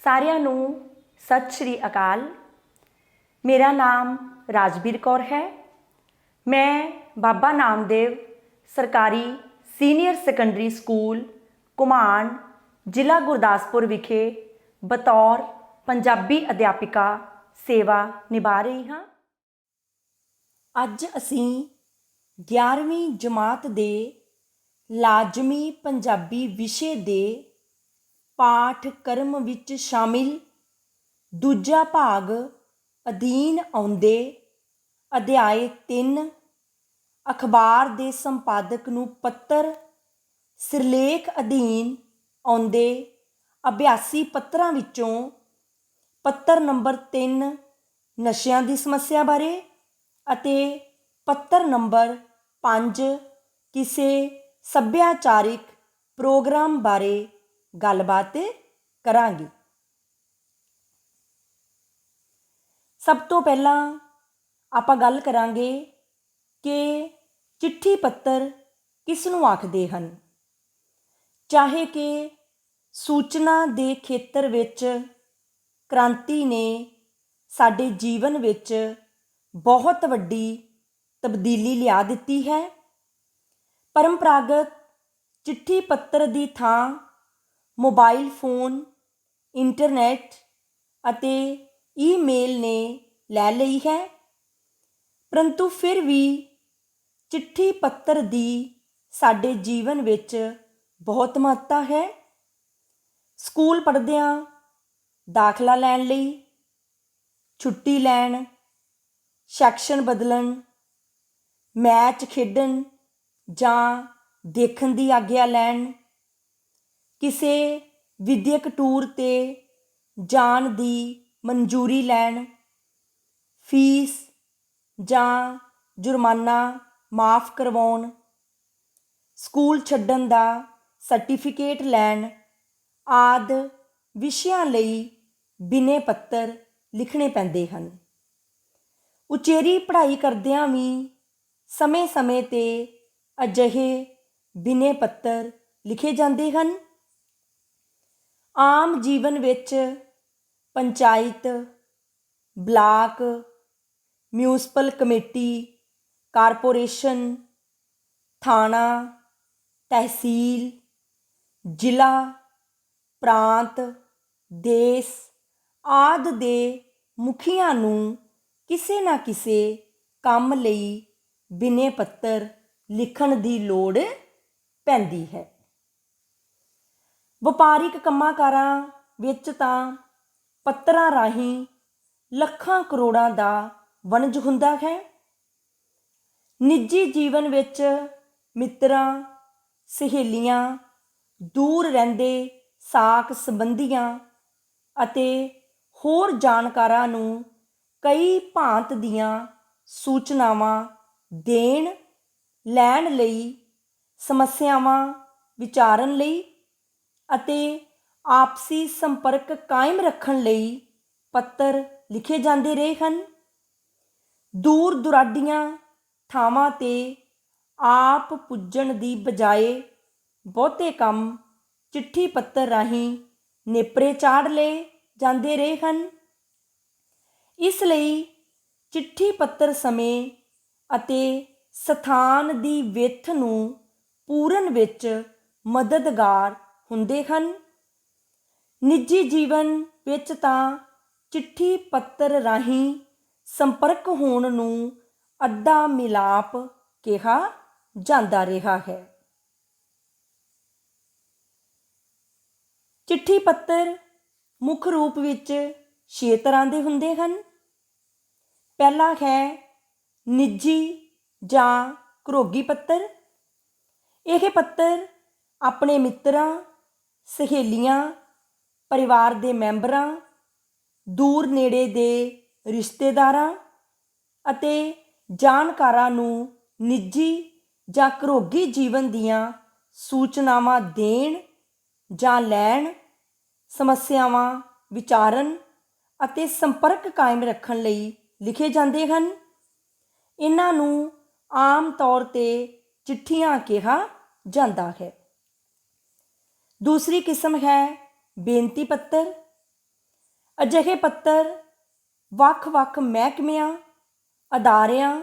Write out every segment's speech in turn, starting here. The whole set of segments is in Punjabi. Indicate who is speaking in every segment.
Speaker 1: ਸਾਰਿਆਂ ਨੂੰ ਸਤਿ ਸ਼੍ਰੀ ਅਕਾਲ। ਮੇਰਾ ਨਾਮ ਰਾਜਵੀਰ ਕੌਰ ਹੈ। ਮੈਂ ਬਾਬਾ ਨਾਮਦੇਵ ਸਰਕਾਰੀ ਸੀਨੀਅਰ ਸੈਕੰਡਰੀ ਸਕੂਲ ਘੁਮਾਣ, ਜ਼ਿਲ੍ਹਾ ਗੁਰਦਾਸਪੁਰ ਵਿਖੇ ਬਤੌਰ ਪੰਜਾਬੀ ਅਧਿਆਪਿਕਾ ਸੇਵਾ ਨਿਭਾ ਰਹੀ ਹਾਂ। ਅੱਜ ਅਸੀਂ 11ਵੀਂ ਜਮਾਤ ਦੇ ਲਾਜ਼ਮੀ ਪੰਜਾਬੀ ਵਿਸ਼ੇ ਦੇ ਪਾਠਕ੍ਰਮ ਵਿੱਚ ਸ਼ਾਮਿਲ ਦੂਜਾ ਭਾਗ ਅਧੀਨ ਆਉਂਦੇ ਅਧਿਆਇ 3 ਅਖਬਾਰ ਦੇ ਸੰਪਾਦਕ ਨੂੰ ਪੱਤਰ ਸਿਰਲੇਖ ਅਧੀਨ ਆਉਂਦੇ ਅਭਿਆਸੀ ਪੱਤਰਾਂ ਵਿੱਚੋਂ ਪੱਤਰ ਨੰਬਰ 3 ਨਸ਼ਿਆਂ ਦੀ ਸਮੱਸਿਆ ਬਾਰੇ ਅਤੇ ਪੱਤਰ ਨੰਬਰ 5 ਕਿਸੇ ਸੱਭਿਆਚਾਰਿਕ ਪ੍ਰੋਗਰਾਮ ਬਾਰੇ ਗੱਲਬਾਤ ਕਰਾਂਗੇ। ਸਭ ਤੋਂ ਪਹਿਲਾਂ ਆਪਾਂ ਗੱਲ ਕਰਾਂਗੇ ਕਿ ਚਿੱਠੀ ਪੱਤਰ ਕਿਸ ਨੂੰ ਆਖਦੇ ਹਨ। ਚਾਹੇ ਕਿ ਸੂਚਨਾ ਦੇ ਖੇਤਰ ਵਿੱਚ ਕ੍ਰਾਂਤੀ ਨੇ ਸਾਡੇ ਜੀਵਨ ਵਿੱਚ ਬਹੁਤ ਵੱਡੀ ਤਬਦੀਲੀ ਲਿਆ ਦਿੱਤੀ ਹੈ, ਪਰੰਪਰਾਗਤ ਚਿੱਠੀ ਪੱਤਰ ਦੀ ਥਾਂ ਮੋਬਾਈਲ ਫੋਨ, ਇੰਟਰਨੈਟ ਅਤੇ ਈਮੇਲ ਨੇ ਲੈ ਲਈ ਹੈ। ਪਰੰਤੂ ਫਿਰ ਵੀ ਚਿੱਠੀ ਪੱਤਰ ਦੀ ਸਾਡੇ ਜੀਵਨ ਵਿੱਚ ਬਹੁਤ ਮਹੱਤਤਾ ਹੈ। ਸਕੂਲ ਪੜ੍ਹਦਿਆਂ ਦਾਖਲਾ ਲੈਣ ਲਈ, ਛੁੱਟੀ ਲੈਣ, ਸੈਕਸ਼ਨ ਬਦਲਣ, ਮੈਚ ਖੇਡਣ ਜਾਂ ਦੇਖਣ ਦੀ ਆਗਿਆ ਲੈਣ, ਕਿਸੇ ਵਿਦਿਅਕ ਟੂਰ 'ਤੇ ਜਾਣ ਦੀ ਮਨਜ਼ੂਰੀ ਲੈਣ, ਫੀਸ ਜਾਂ ਜੁਰਮਾਨਾ ਮਾਫ਼ ਕਰਵਾਉਣ, ਸਕੂਲ ਛੱਡਣ ਦਾ ਸਰਟੀਫਿਕੇਟ ਲੈਣ ਆਦਿ ਵਿਸ਼ਿਆਂ ਲਈ ਬਿਨੇ ਪੱਤਰ ਲਿਖਣੇ ਪੈਂਦੇ ਹਨ। ਉਚੇਰੀ ਪੜ੍ਹਾਈ ਕਰਦਿਆਂ ਵੀ ਸਮੇਂ-ਸਮੇਂ 'ਤੇ ਅਜਿਹੇ ਬਿਨੇ ਪੱਤਰ ਲਿਖੇ ਜਾਂਦੇ ਹਨ। ਆਮ ਜੀਵਨ ਵਿੱਚ panchayat, block, municipal committee, corporation, ਥਾਣਾ, ਤਹਿਸੀਲ, ਜ਼ਿਲ੍ਹਾ, ਪ੍ਰਾਂਤ, ਦੇਸ਼ ਆਦਿ ਦੇ ਮੁਖੀਆਂ ਨੂੰ ਕਿਸੇ ਨਾ ਕਿਸੇ ਕੰਮ ਲਈ ਬਿਨੇ ਪੱਤਰ ਲਿਖਣ ਦੀ ਲੋੜ ਪੈਂਦੀ ਹੈ। ਵਪਾਰਿਕ ਕੰਮਾਂ ਕਾਰਾਂ ਵਿੱਚ ਤਾਂ ਪੱਤਰਾਂ ਰਾਹੀਂ ਲੱਖਾਂ ਕਰੋੜਾਂ ਦਾ ਵਣਜ ਹੁੰਦਾ ਹੈ। ਨਿੱਜੀ ਜੀਵਨ ਵਿੱਚ ਮਿੱਤਰਾਂ, ਸਹੇਲੀਆਂ, ਦੂਰ ਰਹਿੰਦੇ ਸਾਕ ਸੰਬੰਧੀਆਂ ਅਤੇ ਹੋਰ ਜਾਣਕਾਰਾਂ ਨੂੰ ਕਈ ਭਾਂਤ ਦੀਆਂ ਸੂਚਨਾਵਾਂ ਦੇਣ ਲੈਣ ਲਈ, ਸਮੱਸਿਆਵਾਂ ਵਿਚਾਰਨ ਲਈ ਅਤੇ ਆਪਸੀ ਸੰਪਰਕ ਕਾਇਮ ਰੱਖਣ ਲਈ ਪੱਤਰ ਲਿਖੇ ਜਾਂਦੇ ਰਹੇ ਹਨ। ਦੂਰ ਦੁਰਾਡੀਆਂ ਥਾਵਾਂ 'ਤੇ ਆਪ ਪੁੱਜਣ ਦੀ ਬਜਾਏ ਬਹੁਤੇ ਕੰਮ ਚਿੱਠੀ ਪੱਤਰ ਰਾਹੀਂ ਨੇਪਰੇ ਚਾੜ੍ਹ ਲਏ ਜਾਂਦੇ ਰਹੇ ਹਨ। ਇਸ ਲਈ ਚਿੱਠੀ ਪੱਤਰ ਸਮੇਂ ਅਤੇ ਸਥਾਨ ਦੀ ਵਿੱਥ ਨੂੰ ਪੂਰਨ ਵਿੱਚ ਮਦਦਗਾਰ ਹੁੰਦੇ ਹਨ। ਨਿੱਜੀ ਜੀਵਨ ਵਿੱਚ ਤਾਂ ਚਿੱਠੀ ਪੱਤਰ ਰਾਹੀਂ ਸੰਪਰਕ ਹੋਣ ਨੂੰ ਅੱਧਾ ਮਿਲਾਪ ਕਿਹਾ ਜਾਂਦਾ ਰਿਹਾ ਹੈ। ਚਿੱਠੀ ਪੱਤਰ ਮੁੱਖ ਰੂਪ ਵਿੱਚ 6 ਤਰ੍ਹਾਂ ਦੇ ਹੁੰਦੇ ਹਨ। ਪਹਿਲਾ ਹੈ ਨਿੱਜੀ ਜਾਂ ਘਰੋਗੀ ਪੱਤਰ। ਇਹ ਪੱਤਰ ਆਪਣੇ ਮਿੱਤਰਾਂ, ਸਹੇਲੀਆਂ, ਪਰਿਵਾਰ ਦੇ ਮੈਂਬਰਾਂ, ਦੂਰ ਨੇੜੇ ਦੇ ਰਿਸ਼ਤੇਦਾਰਾਂ ਅਤੇ ਜਾਣਕਾਰਾਂ ਨੂੰ ਨਿੱਜੀ ਜਾਂ ਘਰੋਗੀ ਜੀਵਨ ਦੀਆਂ ਸੂਚਨਾਵਾਂ ਦੇਣ ਜਾਂ ਲੈਣ, ਸਮੱਸਿਆਵਾਂ ਵਿਚਾਰਨ ਅਤੇ ਸੰਪਰਕ ਕਾਇਮ ਰੱਖਣ ਲਈ ਲਿਖੇ ਜਾਂਦੇ ਹਨ। ਇਹਨਾਂ ਨੂੰ ਆਮ ਤੌਰ 'ਤੇ ਚਿੱਠੀਆਂ ਕਿਹਾ ਜਾਂਦਾ ਹੈ। ਦੂਸਰੀ ਕਿਸਮ ਹੈ ਬੇਨਤੀ ਪੱਤਰ। ਅਜਿਹੇ ਪੱਤਰ ਵੱਖ-ਵੱਖ ਮਹਿਕਮਿਆਂ, ਅਦਾਰਿਆਂ,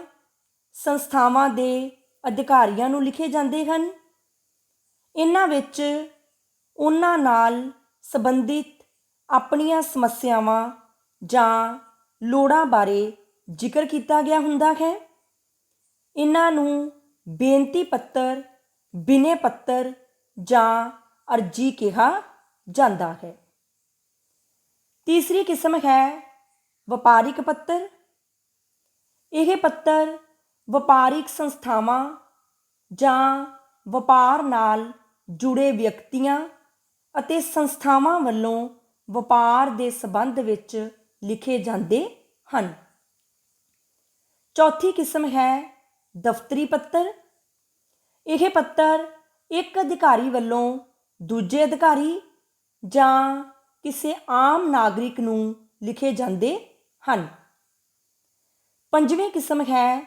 Speaker 1: ਸੰਸਥਾਵਾਂ ਦੇ ਅਧਿਕਾਰੀਆਂ ਨੂੰ ਲਿਖੇ ਜਾਂਦੇ ਹਨ। ਇਹਨਾਂ ਵਿੱਚ ਉਹਨਾਂ ਨਾਲ ਸੰਬੰਧਿਤ ਆਪਣੀਆਂ ਸਮੱਸਿਆਵਾਂ ਜਾਂ ਲੋੜਾਂ ਬਾਰੇ ਜ਼ਿਕਰ ਕੀਤਾ ਗਿਆ ਹੁੰਦਾ ਹੈ। ਇਹਨਾਂ ਨੂੰ ਬੇਨਤੀ ਪੱਤਰ, ਬਿਨੈ ਪੱਤਰ ਜਾਂ ਅਰਜੀ ਕਿਹਾ ਜਾਂਦਾ ਹੈ। ਤੀਸਰੀ ਕਿਸਮ ਹੈ ਵਪਾਰਿਕ ਪੱਤਰ। ਇਹ ਪੱਤਰ ਵਪਾਰਿਕ ਸੰਸਥਾਵਾਂ ਜਾਂ ਵਪਾਰ ਨਾਲ ਜੁੜੇ ਵਿਅਕਤੀਆਂ ਅਤੇ ਸੰਸਥਾਵਾਂ ਵੱਲੋਂ ਵਪਾਰ ਦੇ ਸੰਬੰਧ ਵਿੱਚ ਲਿਖੇ ਜਾਂਦੇ ਹਨ। ਚੌਥੀ ਕਿਸਮ ਹੈ ਦਫ਼ਤਰੀ ਪੱਤਰ। ਇਹ ਪੱਤਰ ਇੱਕ ਅਧਿਕਾਰੀ ਵੱਲੋਂ ਦੂਜੇ ਅਧਿਕਾਰੀ ਜਾਂ ਕਿਸੇ ਆਮ ਨਾਗਰਿਕ ਨੂੰ ਲਿਖੇ ਜਾਂਦੇ ਹਨ। ਪੰਜਵੀਂ ਕਿਸਮ ਹੈ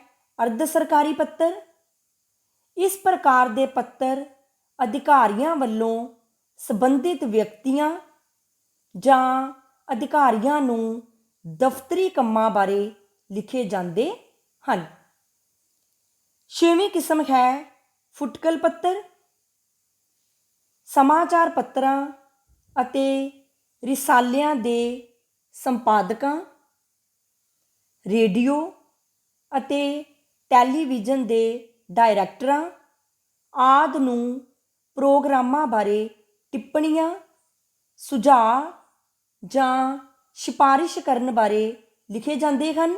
Speaker 1: ਅਰਧ ਸਰਕਾਰੀ ਪੱਤਰ। ਇਸ ਪ੍ਰਕਾਰ ਦੇ ਪੱਤਰ ਅਧਿਕਾਰੀਆਂ ਵੱਲੋਂ ਸੰਬੰਧਿਤ ਵਿਅਕਤੀਆਂ ਜਾਂ ਅਧਿਕਾਰੀਆਂ ਨੂੰ ਦਫ਼ਤਰੀ ਕੰਮਾਂ ਬਾਰੇ ਲਿਖੇ ਜਾਂਦੇ ਹਨ। ਛੇਵੀਂ ਕਿਸਮ ਹੈ ਫੁਟਕਲ ਪੱਤਰ। ਸਮਾਚਾਰ ਪੱਤਰਾਂ ਅਤੇ ਰਿਸਾਲਿਆਂ ਦੇ ਸੰਪਾਦਕਾਂ, ਰੇਡੀਓ ਅਤੇ ਟੈਲੀਵਿਜ਼ਨ ਦੇ ਡਾਇਰੈਕਟਰਾਂ ਆਦਿ ਨੂੰ ਪ੍ਰੋਗਰਾਮਾਂ ਬਾਰੇ ਟਿੱਪਣੀਆਂ, ਸੁਝਾਅ ਜਾਂ ਸਿਫਾਰਿਸ਼ ਕਰਨ ਬਾਰੇ ਲਿਖੇ ਜਾਂਦੇ ਹਨ।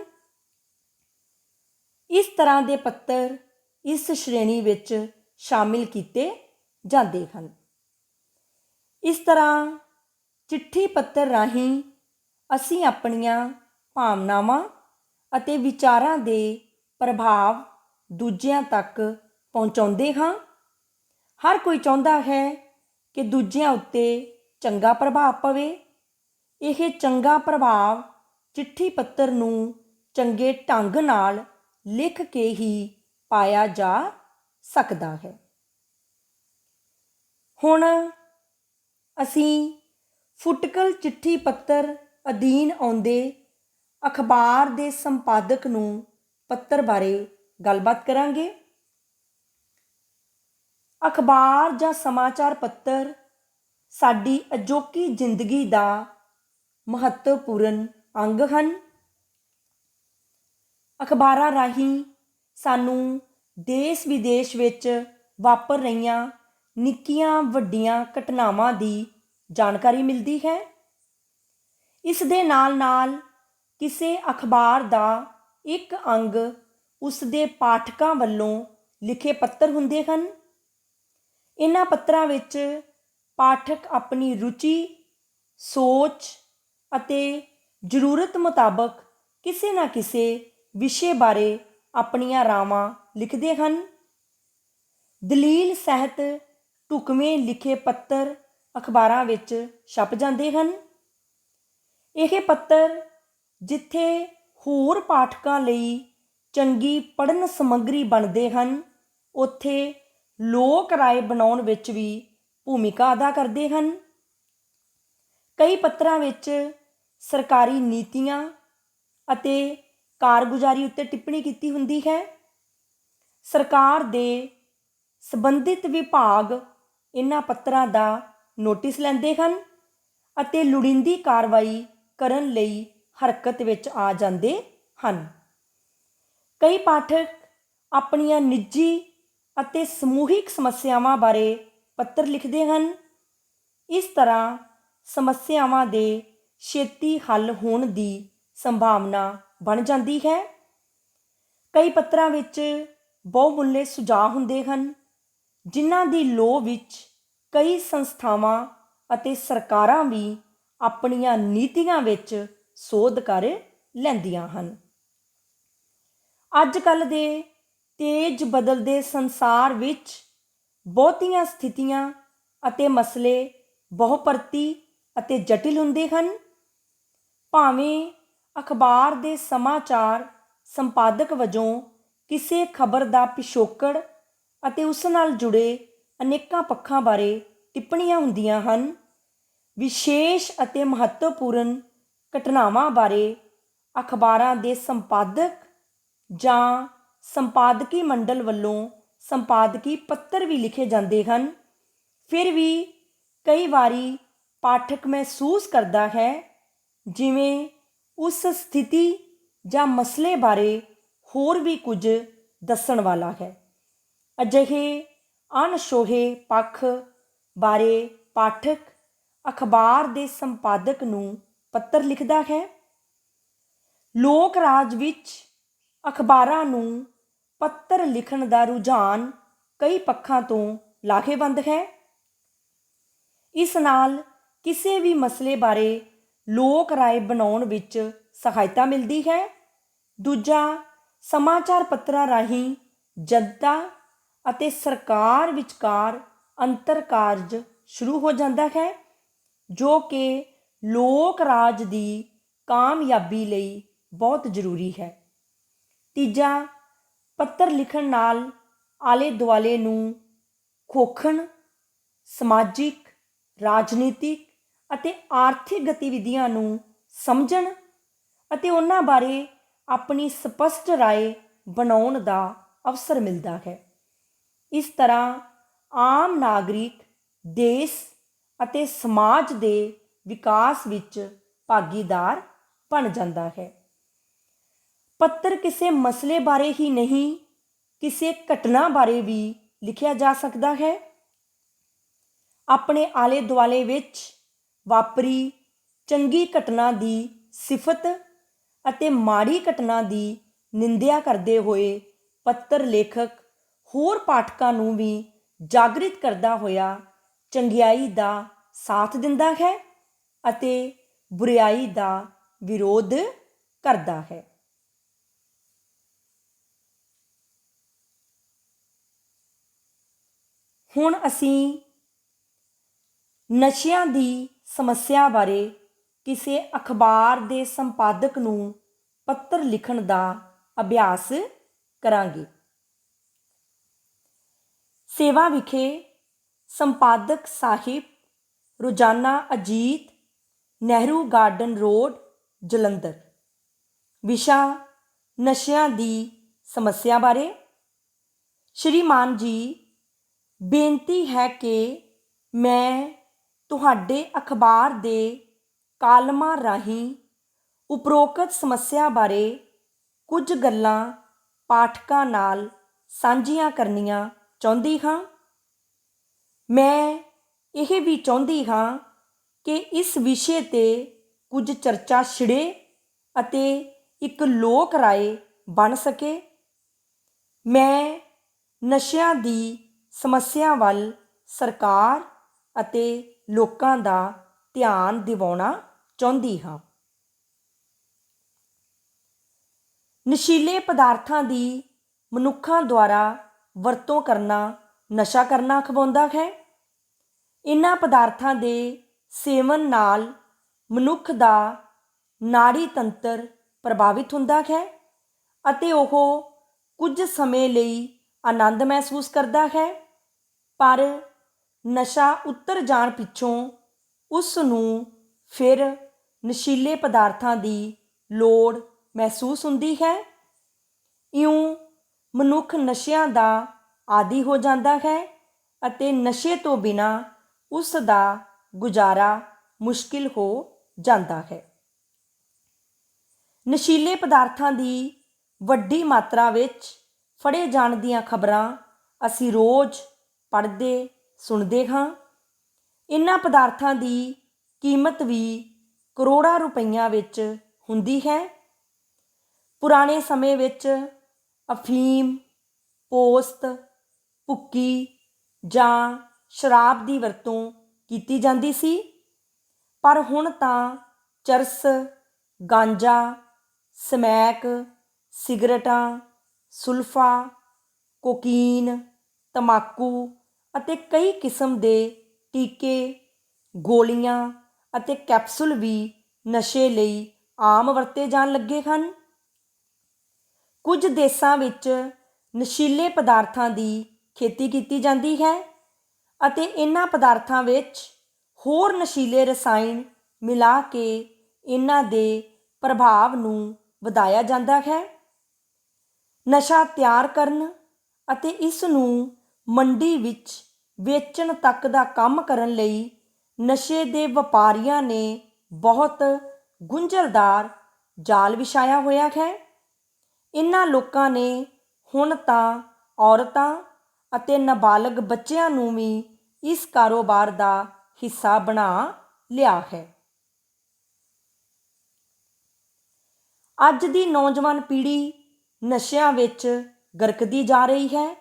Speaker 1: ਇਸ ਤਰ੍ਹਾਂ ਦੇ ਪੱਤਰ ਇਸ ਸ਼੍ਰੇਣੀ ਵਿੱਚ ਸ਼ਾਮਿਲ ਕੀਤੇ ਜਾਂਦੇ ਹਨ। ਇਸ ਤਰ੍ਹਾਂ ਚਿੱਠੀ ਪੱਤਰ ਰਾਹੀਂ ਅਸੀਂ ਆਪਣੀਆਂ ਭਾਵਨਾਵਾਂ ਅਤੇ ਵਿਚਾਰਾਂ ਦੇ ਪ੍ਰਭਾਵ ਦੂਜਿਆਂ ਤੱਕ ਪਹੁੰਚਾਉਂਦੇ ਹਾਂ। ਹਰ ਕੋਈ ਚਾਹੁੰਦਾ ਹੈ ਕਿ ਦੂਜਿਆਂ ਉੱਤੇ ਚੰਗਾ ਪ੍ਰਭਾਵ ਪਵੇ। ਇਹ ਚੰਗਾ ਪ੍ਰਭਾਵ ਚਿੱਠੀ ਪੱਤਰ ਨੂੰ ਚੰਗੇ ਢੰਗ ਨਾਲ ਲਿਖ ਕੇ ਹੀ ਪਾਇਆ ਜਾ ਸਕਦਾ ਹੈ। ਹੁਣ ਅਸੀਂ ਫੁਟਕਲ ਚਿੱਠੀ ਪੱਤਰ ਅਧੀਨ ਆਉਂਦੇ ਅਖਬਾਰ ਦੇ ਸੰਪਾਦਕ ਨੂੰ ਪੱਤਰ ਬਾਰੇ ਗੱਲਬਾਤ ਕਰਾਂਗੇ। ਅਖਬਾਰ ਜਾਂ ਸਮਾਚਾਰ ਪੱਤਰ ਸਾਡੀ ਅਜੋਕੀ ਜ਼ਿੰਦਗੀ ਦਾ ਮਹੱਤਵਪੂਰਨ ਅੰਗ ਹਨ। ਅਖਬਾਰਾਂ ਰਾਹੀਂ ਸਾਨੂੰ ਦੇਸ਼ ਵਿਦੇਸ਼ ਵਿੱਚ ਵਾਪਰ ਰਹੀਆਂ ਨਿੱਕੀਆਂ ਵੱਡੀਆਂ ਘਟਨਾਵਾਂ ਦੀ ਜਾਣਕਾਰੀ ਮਿਲਦੀ ਹੈ। ਇਸ ਦੇ ਨਾਲ ਨਾਲ ਕਿਸੇ ਅਖਬਾਰ ਦਾ ਇੱਕ ਅੰਗ ਉਸ ਦੇ ਪਾਠਕਾਂ ਵੱਲੋਂ ਲਿਖੇ ਪੱਤਰ ਹੁੰਦੇ ਹਨ। ਇਹਨਾਂ ਪੱਤਰਾਂ ਵਿੱਚ ਪਾਠਕ ਆਪਣੀ ਰੁਚੀ, ਸੋਚ ਅਤੇ ਜ਼ਰੂਰਤ ਮੁਤਾਬਕ ਕਿਸੇ ਨਾ ਕਿਸੇ ਵਿਸ਼ੇ ਬਾਰੇ ਆਪਣੀਆਂ ਰਾਵਾਂ ਲਿਖਦੇ ਹਨ। ਦਲੀਲ ਸਹਿਤ ਢੁਕਵੇਂ ਲਿਖੇ ਪੱਤਰ ਅਖਬਾਰਾਂ ਵਿੱਚ ਛਪ ਜਾਂਦੇ ਹਨ। ਇਹ ਪੱਤਰ ਜਿੱਥੇ ਹੋਰ ਪਾਠਕਾਂ ਲਈ ਚੰਗੀ ਪੜ੍ਹਨ ਸਮੱਗਰੀ ਬਣਦੇ ਹਨ, ਉੱਥੇ ਲੋਕ ਰਾਏ ਬਣਾਉਣ ਵਿੱਚ ਵੀ ਭੂਮਿਕਾ ਅਦਾ ਕਰਦੇ ਹਨ। ਕਈ ਪੱਤਰਾਂ ਵਿੱਚ ਸਰਕਾਰੀ ਨੀਤੀਆਂ ਅਤੇ ਕਾਰਗੁਜ਼ਾਰੀ ਉੱਤੇ ਟਿੱਪਣੀ ਕੀਤੀ ਹੁੰਦੀ ਹੈ। ਸਰਕਾਰ ਦੇ ਸੰਬੰਧਿਤ ਵਿਭਾਗ ਇਹਨਾਂ ਪੱਤਰਾਂ ਦਾ ਨੋਟਿਸ ਲੈਂਦੇ ਹਨ ਅਤੇ ਲੋੜੀਂਦੀ ਕਾਰਵਾਈ ਕਰਨ ਲਈ ਹਰਕਤ ਵਿੱਚ ਆ ਜਾਂਦੇ ਹਨ। ਕਈ ਪਾਠਕ ਆਪਣੀਆਂ ਨਿੱਜੀ ਅਤੇ ਸਮੂਹਿਕ ਸਮੱਸਿਆਵਾਂ ਬਾਰੇ ਪੱਤਰ ਲਿਖਦੇ ਹਨ। ਇਸ ਤਰ੍ਹਾਂ ਸਮੱਸਿਆਵਾਂ ਦੇ ਛੇਤੀ ਹੱਲ ਹੋਣ ਦੀ ਸੰਭਾਵਨਾ ਬਣ ਜਾਂਦੀ ਹੈ। ਕਈ ਪੱਤਰਾਂ ਵਿੱਚ ਬਹੁਮੁੱਲੇ ਸੁਝਾਅ ਹੁੰਦੇ ਹਨ, ਜਿਨ੍ਹਾਂ ਦੀ ਲੋਅ ਵਿੱਚ ਕਈ ਸੰਸਥਾਵਾਂ ਅਤੇ ਸਰਕਾਰਾਂ ਵੀ ਆਪਣੀਆਂ ਨੀਤੀਆਂ ਵਿੱਚ ਸੋਧ ਕਰ ਲੈਂਦੀਆਂ ਹਨ। ਅੱਜ ਕੱਲ੍ਹ ਦੇ ਤੇਜ਼ ਬਦਲਦੇ ਸੰਸਾਰ ਵਿੱਚ ਬਹੁਤੀਆਂ ਸਥਿਤੀਆਂ ਅਤੇ ਮਸਲੇ ਬਹੁਪਰਤੀ ਅਤੇ ਜਟਿਲ ਹੁੰਦੇ ਹਨ। ਭਾਵੇਂ ਅਖਬਾਰ ਦੇ ਸਮਾਚਾਰ ਸੰਪਾਦਕ ਵਜੋਂ ਕਿਸੇ ਖਬਰ ਦਾ ਪਿਛੋਕੜ ਅਤੇ ਉਸ ਨਾਲ ਜੁੜੇ ਅਨੇਕਾਂ ਪੱਖਾਂ ਬਾਰੇ ਟਿੱਪਣੀਆਂ ਹੁੰਦੀਆਂ ਹਨ, ਵਿਸ਼ੇਸ਼ ਅਤੇ ਮਹੱਤਵਪੂਰਨ ਘਟਨਾਵਾਂ ਬਾਰੇ ਅਖਬਾਰਾਂ ਦੇ ਸੰਪਾਦਕ ਜਾਂ ਸੰਪਾਦਕੀ ਮੰਡਲ ਵੱਲੋਂ ਸੰਪਾਦਕੀ ਪੱਤਰ ਵੀ ਲਿਖੇ ਜਾਂਦੇ ਹਨ। ਫਿਰ ਵੀ ਕਈ ਵਾਰੀ ਪਾਠਕ ਮਹਿਸੂਸ ਕਰਦਾ ਹੈ ਜਿਵੇਂ ਉਸ ਸਥਿਤੀ ਜਾਂ ਮਸਲੇ ਬਾਰੇ ਹੋਰ ਵੀ ਕੁਝ ਦੱਸਣ ਵਾਲਾ ਹੈ। ਅਜਿਹੇ ਅਣਛੋਹੇ ਪੱਖ ਬਾਰੇ ਪਾਠਕ ਅਖਬਾਰ ਦੇ ਸੰਪਾਦਕ ਨੂੰ ਪੱਤਰ ਲਿਖਦਾ ਹੈ। ਲੋਕ ਰਾਜ ਵਿੱਚ ਅਖਬਾਰਾਂ ਨੂੰ ਪੱਤਰ ਲਿਖਣ ਦਾ ਰੁਝਾਨ ਕਈ ਪੱਖਾਂ ਤੋਂ ਲਾਹੇਵੰਦ ਹੈ। ਇਸ ਨਾਲ ਕਿਸੇ ਵੀ ਮਸਲੇ ਬਾਰੇ ਲੋਕ ਰਾਏ ਬਣਾਉਣ ਵਿੱਚ ਸਹਾਇਤਾ ਮਿਲਦੀ ਹੈ। ਦੂਜਾ, ਸਮਾਚਾਰ ਪੱਤਰਾਂ ਰਾਹੀਂ ਜਨਤਾ ਅਤੇ ਸਰਕਾਰ ਵਿਚਕਾਰ ਅੰਤਰ ਕਾਰਜ ਸ਼ੁਰੂ ਹੋ ਜਾਂਦਾ ਹੈ, ਜੋ ਕਿ ਲੋਕ ਰਾਜ ਦੀ ਕਾਮਯਾਬੀ ਲਈ ਬਹੁਤ ਜ਼ਰੂਰੀ ਹੈ। ਤੀਜਾ, ਪੱਤਰ ਲਿਖਣ ਨਾਲ ਆਲੇ ਦੁਆਲੇ ਨੂੰ ਖੋਖਣ, ਸਮਾਜਿਕ, ਰਾਜਨੀਤਿਕ ਅਤੇ ਆਰਥਿਕ ਗਤੀਵਿਧੀਆਂ ਨੂੰ ਸਮਝਣ ਅਤੇ ਉਹਨਾਂ ਬਾਰੇ ਆਪਣੀ ਸਪਸ਼ਟ ਰਾਏ ਬਣਾਉਣ ਦਾ ਅਵਸਰ ਮਿਲਦਾ ਹੈ। ਇਸ ਤਰ੍ਹਾਂ ਆਮ ਨਾਗਰਿਕ ਦੇਸ਼ ਅਤੇ ਸਮਾਜ ਦੇ ਵਿਕਾਸ ਵਿੱਚ ਭਾਗੀਦਾਰ ਬਣ ਜਾਂਦਾ ਹੈ। ਪੱਤਰ ਕਿਸੇ ਮਸਲੇ ਬਾਰੇ ਹੀ ਨਹੀਂ, ਕਿਸੇ ਘਟਨਾ ਬਾਰੇ ਵੀ ਲਿਖਿਆ ਜਾ ਸਕਦਾ ਹੈ। ਆਪਣੇ ਆਲੇ ਦੁਆਲੇ ਵਿੱਚ ਵਾਪਰੀ ਚੰਗੀ ਘਟਨਾ ਦੀ ਸਿਫਤ ਅਤੇ ਮਾੜੀ ਘਟਨਾ ਦੀ ਨਿੰਦਿਆ ਕਰਦੇ ਹੋਏ ਪੱਤਰ ਲੇਖਕ ਹੋਰ ਪਾਠਕਾਂ ਨੂੰ ਵੀ ਜਾਗਰਿਤ ਕਰਦਾ ਹੋਇਆ ਚੰਗਿਆਈ ਦਾ ਸਾਥ ਦਿੰਦਾ ਹੈ ਅਤੇ ਬੁਰਾਈ ਦਾ ਵਿਰੋਧ ਕਰਦਾ ਹੈ। ਹੁਣ ਅਸੀਂ ਨਸ਼ਿਆਂ ਦੀ ਸਮੱਸਿਆ ਬਾਰੇ ਕਿਸੇ ਅਖਬਾਰ ਦੇ ਸੰਪਾਦਕ ਨੂੰ ਪੱਤਰ ਲਿਖਣ ਦਾ ਅਭਿਆਸ ਕਰਾਂਗੇ। ਸੇਵਾ ਵਿਖੇ ਸੰਪਾਦਕ ਸਾਹਿਬ, ਰੋਜ਼ਾਨਾ ਅਜੀਤ, ਨਹਿਰੂ ਗਾਰਡਨ ਰੋਡ, ਜਲੰਧਰ। ਵਿਸ਼ਾ ਨਸ਼ਿਆਂ ਦੀ ਸਮੱਸਿਆ ਬਾਰੇ। ਸ਼੍ਰੀਮਾਨ ਜੀ, ਬੇਨਤੀ ਹੈ ਕਿ ਮੈਂ ਤੁਹਾਡੇ ਅਖਬਾਰ ਦੇ ਕਾਲਮਾਂ ਰਾਹੀਂ ਉਪਰੋਕਤ ਸਮੱਸਿਆ ਬਾਰੇ ਕੁਝ ਗੱਲਾਂ ਪਾਠਕਾਂ ਨਾਲ ਸਾਂਝੀਆਂ ਕਰਨੀਆਂ ਚਾਹੁੰਦੀ ਹਾਂ। ਮੈਂ ਇਹ ਵੀ ਚਾਹੁੰਦੀ ਹਾਂ ਕਿ ਇਸ ਵਿਸ਼ੇ 'ਤੇ ਕੁਝ ਚਰਚਾ ਛਿੜੇ ਅਤੇ ਇੱਕ ਲੋਕ ਰਾਏ ਬਣ ਸਕੇ। ਮੈਂ ਨਸ਼ਿਆਂ ਦੀ ਸਮੱਸਿਆ ਵੱਲ ਸਰਕਾਰ ਅਤੇ ਲੋਕਾਂ ਦਾ ਧਿਆਨ ਦਿਵਾਉਣਾ ਚਾਹੁੰਦੀ ਹਾਂ। ਨਸ਼ੀਲੇ ਪਦਾਰਥਾਂ ਦੀ ਮਨੁੱਖਾਂ ਦੁਆਰਾ ਵਰਤੋਂ ਕਰਨਾ ਨਸ਼ਾ ਕਰਨਾ ਅਖਵਾਉਂਦਾ ਹੈ। ਇਹਨਾਂ ਪਦਾਰਥਾਂ ਦੇ ਸੇਵਨ ਨਾਲ ਮਨੁੱਖ ਦਾ ਨਾੜੀ ਤੰਤਰ ਪ੍ਰਭਾਵਿਤ ਹੁੰਦਾ ਹੈ ਅਤੇ ਉਹ ਕੁਝ ਸਮੇਂ ਲਈ ਆਨੰਦ ਮਹਿਸੂਸ ਕਰਦਾ ਹੈ, ਪਰ ਨਸ਼ਾ ਉਤਰ ਜਾਣ ਪਿੱਛੋਂ ਉਸ ਨੂੰ ਫਿਰ ਨਸ਼ੀਲੇ ਪਦਾਰਥਾਂ ਦੀ ਲੋੜ ਮਹਿਸੂਸ ਹੁੰਦੀ ਹੈ। ਇਉਂ ਮਨੁੱਖ ਨਸ਼ਿਆਂ ਦਾ ਆਦੀ ਹੋ ਜਾਂਦਾ ਹੈ ਅਤੇ ਨਸ਼ੇ ਤੋਂ ਬਿਨਾਂ ਉਸ ਦਾ ਗੁਜ਼ਾਰਾ ਮੁਸ਼ਕਿਲ ਹੋ ਜਾਂਦਾ ਹੈ। ਨਸ਼ੀਲੇ ਪਦਾਰਥਾਂ ਦੀ ਵੱਡੀ ਮਾਤਰਾ ਵਿੱਚ ਫੜੇ ਜਾਣ ਦੀਆਂ ਖਬਰਾਂ ਅਸੀਂ ਰੋਜ਼ ਪੜ੍ਹਦੇ ਸੁਣਦੇ ਹਾਂ। ਇਹਨਾਂ ਪਦਾਰਥਾਂ ਦੀ ਕੀਮਤ ਵੀ ਕਰੋੜਾਂ ਰੁਪਈਆਂ ਵਿੱਚ ਹੁੰਦੀ ਹੈ। ਪੁਰਾਣੇ ਸਮੇਂ ਵਿੱਚ ਅਫੀਮ, ਪੋਸਤ, ਭੁੱਕੀ ਜਾਂ ਸ਼ਰਾਬ ਦੀ ਵਰਤੋਂ ਕੀਤੀ ਜਾਂਦੀ ਸੀ, ਪਰ ਹੁਣ ਤਾਂ ਚਰਸ, ਗਾਂਜਾ, ਸਮੈਕ, ਸਿਗਰਟਾਂ, ਸੁਲਫਾ, ਕੋਕੀਨ, ਤੰਬਾਕੂ ਅਤੇ ਕਈ ਕਿਸਮ ਦੇ ਟੀਕੇ, ਗੋਲੀਆਂ ਅਤੇ ਕੈਪਸੂਲ ਵੀ ਨਸ਼ੇ ਲਈ ਆਮ ਵਰਤੇ ਜਾਣ ਲੱਗੇ ਹਨ। ਕੁਝ ਦੇਸ਼ਾਂ ਵਿੱਚ ਨਸ਼ੀਲੇ ਪਦਾਰਥਾਂ ਦੀ ਖੇਤੀ ਕੀਤੀ ਜਾਂਦੀ ਹੈ ਅਤੇ ਇਹਨਾਂ ਪਦਾਰਥਾਂ ਵਿੱਚ ਹੋਰ ਨਸ਼ੀਲੇ ਰਸਾਇਣ ਮਿਲਾ ਕੇ ਇਹਨਾਂ ਦੇ ਪ੍ਰਭਾਵ ਨੂੰ ਵਧਾਇਆ ਜਾਂਦਾ ਹੈ। ਨਸ਼ਾ ਤਿਆਰ ਕਰਨ ਅਤੇ ਇਸ ਨੂੰ ਮੰਡੀ ਵਿੱਚ ਵੇਚਣ ਤੱਕ ਦਾ ਕੰਮ ਕਰਨ ਲਈ ਨਸ਼ੇ ਦੇ ਵਪਾਰੀਆਂ ਨੇ ਬਹੁਤ ਗੁੰਝਲਦਾਰ ਜਾਲ ਵਿਛਾਇਆ ਹੋਇਆ ਹੈ। ਇਹਨਾਂ ਲੋਕਾਂ ਨੇ ਹੁਣ ਤਾਂ ਔਰਤਾਂ ਅਤੇ ਨਾਬਾਲਗ ਬੱਚਿਆਂ ਨੂੰ ਵੀ ਇਸ ਕਾਰੋਬਾਰ ਦਾ ਹਿੱਸਾ ਬਣਾ ਲਿਆ ਹੈ। ਅੱਜ ਦੀ ਨੌਜਵਾਨ ਪੀੜ੍ਹੀ ਨਸ਼ਿਆਂ ਵਿੱਚ ਗਰਕਦੀ ਜਾ ਰਹੀ ਹੈ।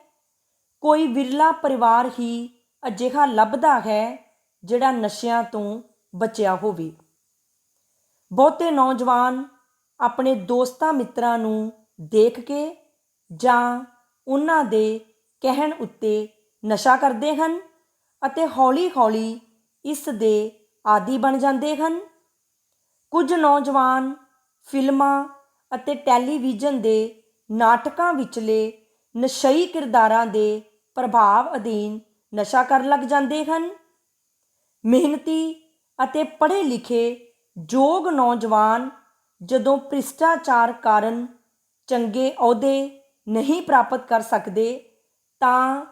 Speaker 1: ਕੋਈ ਵਿਰਲਾ ਪਰਿਵਾਰ ਹੀ ਅਜਿਹਾ ਲੱਭਦਾ ਹੈ ਜਿਹੜਾ ਨਸ਼ਿਆਂ ਤੋਂ ਬਚਿਆ ਹੋਵੇ। ਬਹੁਤੇ ਨੌਜਵਾਨ ਆਪਣੇ ਦੋਸਤਾਂ ਮਿੱਤਰਾਂ ਨੂੰ ਦੇਖ ਕੇ ਜਾਂ ਉਹਨਾਂ ਦੇ ਕਹਿਣ ਉੱਤੇ ਨਸ਼ਾ ਕਰਦੇ ਹਨ ਅਤੇ ਹੌਲੀ-ਹੌਲੀ ਇਸ ਦੇ ਆਦੀ ਬਣ ਜਾਂਦੇ ਹਨ। ਕੁਝ ਨੌਜਵਾਨ ਫਿਲਮਾਂ ਅਤੇ ਟੈਲੀਵਿਜ਼ਨ ਦੇ ਨਾਟਕਾਂ ਵਿਚਲੇ ਨਸ਼ਈ ਕਿਰਦਾਰਾਂ ਦੇ ਪ੍ਰਭਾਵ ਅਧੀਨ ਨਸ਼ਾ ਕਰਨ ਲੱਗ ਜਾਂਦੇ ਹਨ। ਮਿਹਨਤੀ ਅਤੇ ਪੜ੍ਹੇ ਲਿਖੇ ਯੋਗ ਨੌਜਵਾਨ ਜਦੋਂ ਭ੍ਰਿਸ਼ਟਾਚਾਰ ਕਾਰਨ ਚੰਗੇ ਅਹੁਦੇ ਨਹੀਂ ਪ੍ਰਾਪਤ ਕਰ ਸਕਦੇ ਤਾਂ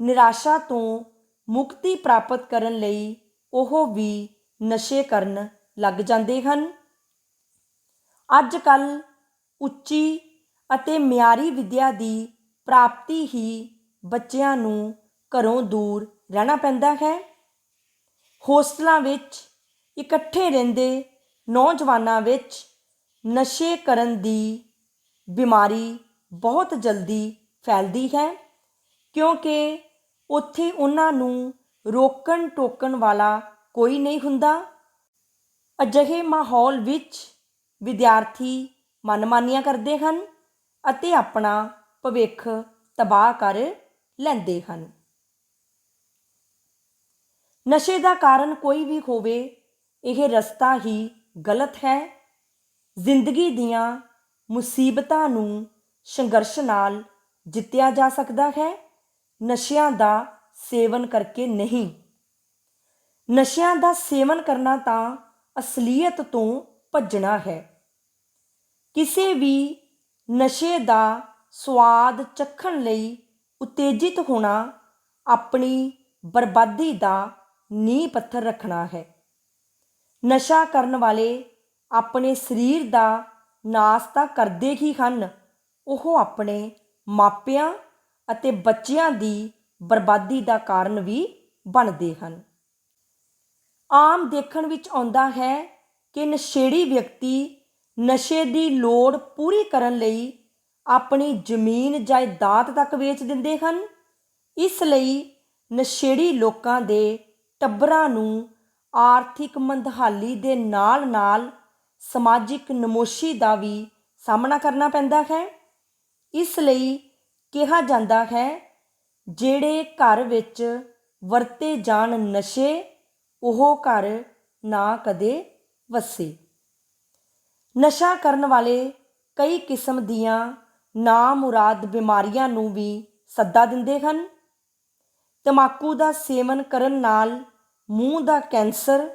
Speaker 1: ਨਿਰਾਸ਼ਾ ਤੋਂ ਮੁਕਤੀ ਪ੍ਰਾਪਤ ਕਰਨ ਲਈ ਉਹ ਵੀ ਨਸ਼ੇ ਕਰਨ ਲੱਗ ਜਾਂਦੇ ਹਨ। ਅੱਜ ਕੱਲ੍ਹ ਉੱਚੀ ਅਤੇ ਮਿਆਰੀ ਵਿੱਦਿਆ ਦੀ ਪ੍ਰਾਪਤੀ ਹੀ ਬੱਚਿਆਂ ਨੂੰ ਘਰੋਂ ਦੂਰ ਰਹਿਣਾ ਪੈਂਦਾ ਹੈ। ਹੋਸਟਲਾਂ ਵਿੱਚ ਇਕੱਠੇ ਰਹਿੰਦੇ ਨੌਜਵਾਨਾਂ ਵਿੱਚ ਨਸ਼ੇ ਕਰਨ ਦੀ ਬਿਮਾਰੀ ਬਹੁਤ ਜਲਦੀ ਫੈਲਦੀ ਹੈ ਕਿਉਂਕਿ ਉੱਥੇ ਉਹਨਾਂ ਨੂੰ ਰੋਕਣ ਟੋਕਣ ਵਾਲਾ ਕੋਈ ਨਹੀਂ ਹੁੰਦਾ। ਅਜਿਹੇ ਮਾਹੌਲ ਵਿੱਚ ਵਿਦਿਆਰਥੀ ਮਨਮਾਨੀਆਂ ਕਰਦੇ ਹਨ ਅਤੇ ਆਪਣਾ ਭਵਿੱਖ ਤਬਾਹ ਕਰ ਲੈਂਦੇ ਹਨ। ਨਸ਼ੇ ਦਾ ਕਾਰਨ ਕੋਈ ਵੀ ਹੋਵੇ, ਇਹ ਰਸਤਾ ਹੀ ਗਲਤ ਹੈ। ਜ਼ਿੰਦਗੀ ਦੀਆਂ ਮੁਸੀਬਤਾਂ ਨੂੰ ਸੰਘਰਸ਼ ਨਾਲ ਜਿੱਤਿਆ ਜਾ ਸਕਦਾ ਹੈ, ਨਸ਼ਿਆਂ ਦਾ ਸੇਵਨ ਕਰਕੇ ਨਹੀਂ। ਨਸ਼ਿਆਂ ਦਾ ਸੇਵਨ ਕਰਨਾ ਤਾਂ ਅਸਲੀਅਤ ਤੋਂ ਭੱਜਣਾ ਹੈ। ਕਿਸੇ ਵੀ ਨਸ਼ੇ ਦਾ ਸਵਾਦ ਚੱਖਣ ਲਈ ਉਤੇਜਿਤ ਹੋਣਾ ਆਪਣੀ ਬਰਬਾਦੀ ਦਾ ਨੀਂਹ ਪੱਥਰ ਰੱਖਣਾ ਹੈ। ਨਸ਼ਾ ਕਰਨ ਵਾਲੇ ਆਪਣੇ ਸਰੀਰ ਦਾ ਨਾਸ ਤਾਂ ਕਰਦੇ ਹੀ ਹਨ, ਉਹ ਆਪਣੇ ਮਾਪਿਆਂ ਅਤੇ ਬੱਚਿਆਂ ਦੀ ਬਰਬਾਦੀ ਦਾ ਕਾਰਨ ਵੀ ਬਣਦੇ ਹਨ। ਆਮ ਦੇਖਣ ਵਿੱਚ ਆਉਂਦਾ ਹੈ ਕਿ ਨਸ਼ੇੜੀ ਵਿਅਕਤੀ ਨਸ਼ੇ ਦੀ ਲੋੜ ਪੂਰੀ ਕਰਨ ਲਈ ਆਪਣੀ ਜ਼ਮੀਨ ਜਾਇਦਾਦ ਤੱਕ ਵੇਚ ਦਿੰਦੇ ਹਨ। ਇਸ ਲਈ ਨਸ਼ੇੜੀ ਲੋਕਾਂ ਦੇ ਟੱਬਰਾਂ ਨੂੰ ਆਰਥਿਕ ਮੰਦਹਾਲੀ ਦੇ ਨਾਲ-ਨਾਲ ਸਮਾਜਿਕ ਨਮੋਸ਼ੀ ਦਾ ਵੀ ਸਾਹਮਣਾ ਕਰਨਾ ਪੈਂਦਾ ਹੈ। ਇਸ ਲਈ ਕਿਹਾ ਜਾਂਦਾ ਹੈ, ਜਿਹੜੇ ਘਰ ਵਿੱਚ ਵਰਤੇ ਜਾਣ ਨਸ਼ੇ, ਉਹ ਘਰ ਨਾ ਕਦੇ ਵਸੇ। ਨਸ਼ਾ ਕਰਨ ਵਾਲੇ ਕਈ ਕਿਸਮ ਦੀਆਂ ਨਾਮੁਰਾਦ ਬਿਮਾਰੀਆਂ ਨੂੰ ਵੀ ਸੱਦਾ ਦਿੰਦੇ ਹਨ। ਤੰਬਾਕੂ ਦਾ ਸੇਵਨ ਕਰਨ ਨਾਲ ਮੂੰਹ ਦਾ ਕੈਂਸਰ